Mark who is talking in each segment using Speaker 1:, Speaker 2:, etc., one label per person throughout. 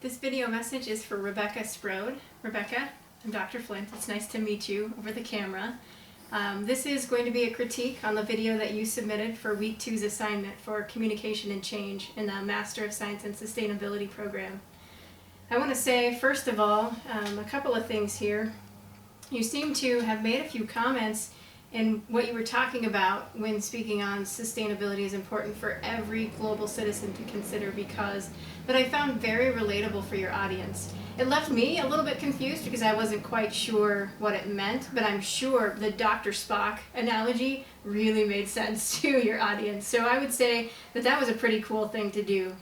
Speaker 1: This video message is for Rebecca Sprode. Rebecca, I'm Dr. Flint. It's nice to meet you over the camera. This is going to be a critique on the video that you submitted for Week 2's assignment for Communication and Change in the Master of Science and Sustainability program. I want to say, first of all, a couple of things here. You seem to have made a few comments in what you were talking about when speaking on sustainability is important for every global citizen to consider, because that I found very relatable for your audience. It left me a little bit confused because I wasn't quite sure what it meant, but I'm sure the Dr. Spock analogy really made sense to your audience. So I would say that that was a pretty cool thing to do,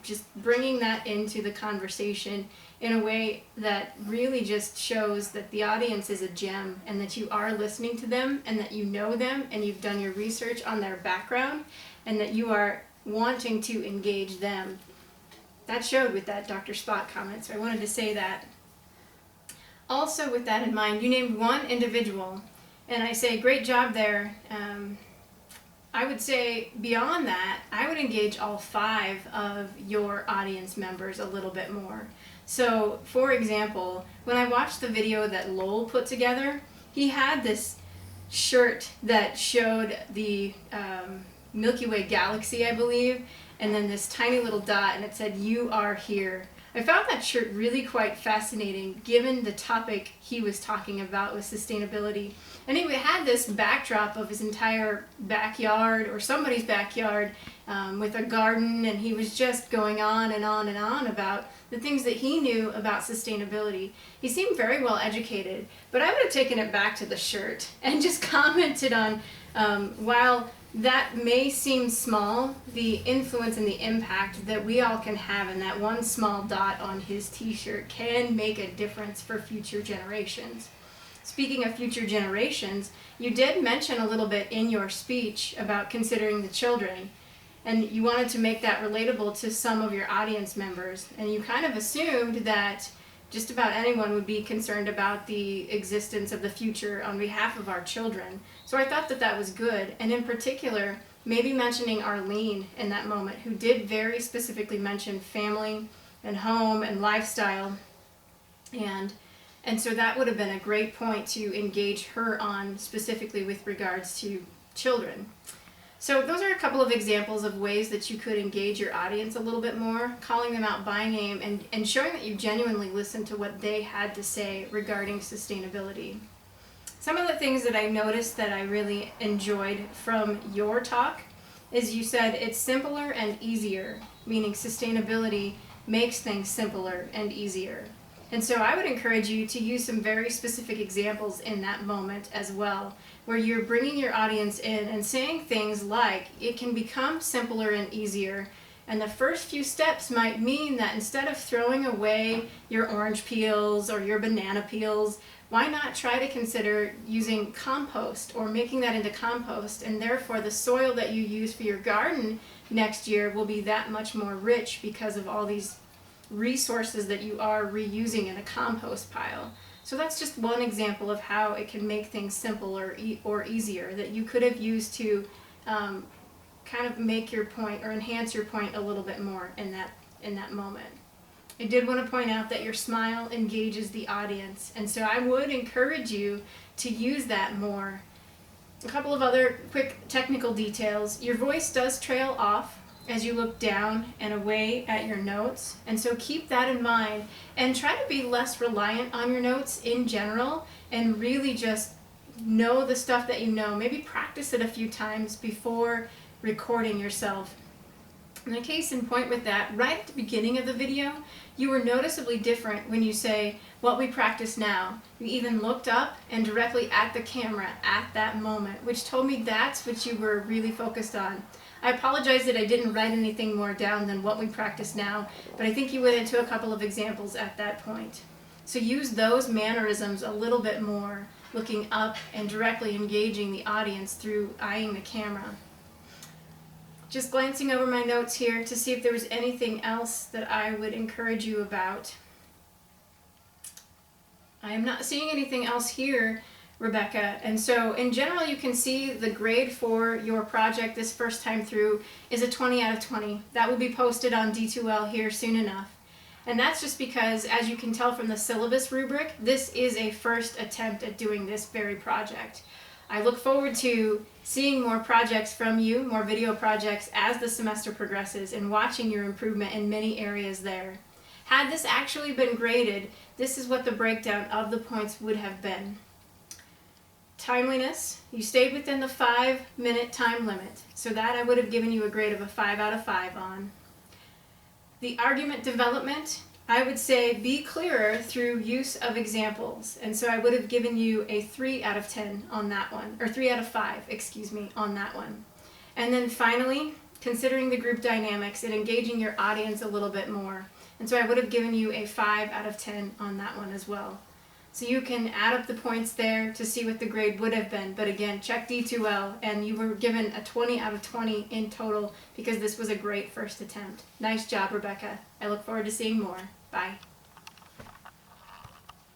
Speaker 1: just bringing that into the conversation in a way that really just shows that the audience is a gem and that you are listening to them and that you know them and you've done your research on their background and that you are wanting to engage them. That showed with that Dr. Spock comment, so I wanted to say that. Also, with that in mind, you named one individual, and I say great job there. I would say beyond that, I would engage all 5 of your audience members a little bit more. So, for example, when I watched the video that Lowell put together, he had this shirt that showed the Milky Way galaxy, I believe, and then this tiny little dot, and it said, "You are here." I found that shirt really quite fascinating, given the topic he was talking about with sustainability. And he had this backdrop of his entire backyard, or somebody's backyard, with a garden, and he was just going on and on and on about the things that he knew about sustainability. He seemed very well educated, but I would have taken it back to the shirt and just commented on, while that may seem small, the influence and the impact that we all can have in that one small dot on his t-shirt can make a difference for future generations. Speaking of future generations, you did mention a little bit in your speech about considering the children, and you wanted to make that relatable to some of your audience members, and you kind of assumed that just about anyone would be concerned about the existence of the future on behalf of our children. So I thought that that was good, and in particular, maybe mentioning Arlene in that moment, who did very specifically mention family and home and lifestyle, and so that would have been a great point to engage her on, specifically with regards to children. So those are a couple of examples of ways that you could engage your audience a little bit more, calling them out by name and showing that you genuinely listened to what they had to say regarding sustainability. Some of the things that I noticed that I really enjoyed from your talk is you said it's simpler and easier, meaning sustainability makes things simpler and easier. And so I would encourage you to use some very specific examples in that moment as well, where you're bringing your audience in and saying things like, it can become simpler and easier, and the first few steps might mean that instead of throwing away your orange peels or your banana peels, why not try to consider using compost or making that into compost, and therefore the soil that you use for your garden next year will be that much more rich because of all these resources that you are reusing in a compost pile. So that's just one example of how it can make things simpler or easier that you could have used to kind of make your point or enhance your point a little bit more in that moment. I did want to point out that your smile engages the audience, and so I would encourage you to use that more. A couple of other quick technical details. Your voice does trail off as you look down and away at your notes, and so keep that in mind and try to be less reliant on your notes in general and really just know the stuff that you know. Maybe practice it a few times before recording yourself. And a case in point with that, right at the beginning of the video, you were noticeably different when you say, "What we practice now." You even looked up and directly at the camera at that moment, which told me that's what you were really focused on. I apologize that I didn't write anything more down than "what we practice now," but I think you went into a couple of examples at that point. So use those mannerisms a little bit more, looking up and directly engaging the audience through eyeing the camera. Just glancing over my notes here to see if there was anything else that I would encourage you about. I am not seeing anything else here, Rebecca, and so in general you can see the grade for your project this first time through is a 20 out of 20. That will be posted on D2L here soon enough. And that's just because, as you can tell from the syllabus rubric, this is a first attempt at doing this very project. I look forward to seeing more projects from you, more video projects as the semester progresses, and watching your improvement in many areas there. Had this actually been graded, this is what the breakdown of the points would have been. Timeliness, you stayed within the 5-minute time limit, so that I would have given you a grade of a 5 out of 5 on. The argument development, I would say be clearer through use of examples, and so I would have given you a 3 out of 10 on that one, or 3 out of 5, excuse me, on that one. And then finally, considering the group dynamics and engaging your audience a little bit more, and so I would have given you a 5 out of 10 on that one as well. So you can add up the points there to see what the grade would have been. But again, check D2L, and you were given a 20 out of 20 in total because this was a great first attempt. Nice job, Rebecca. I look forward to seeing more. Bye.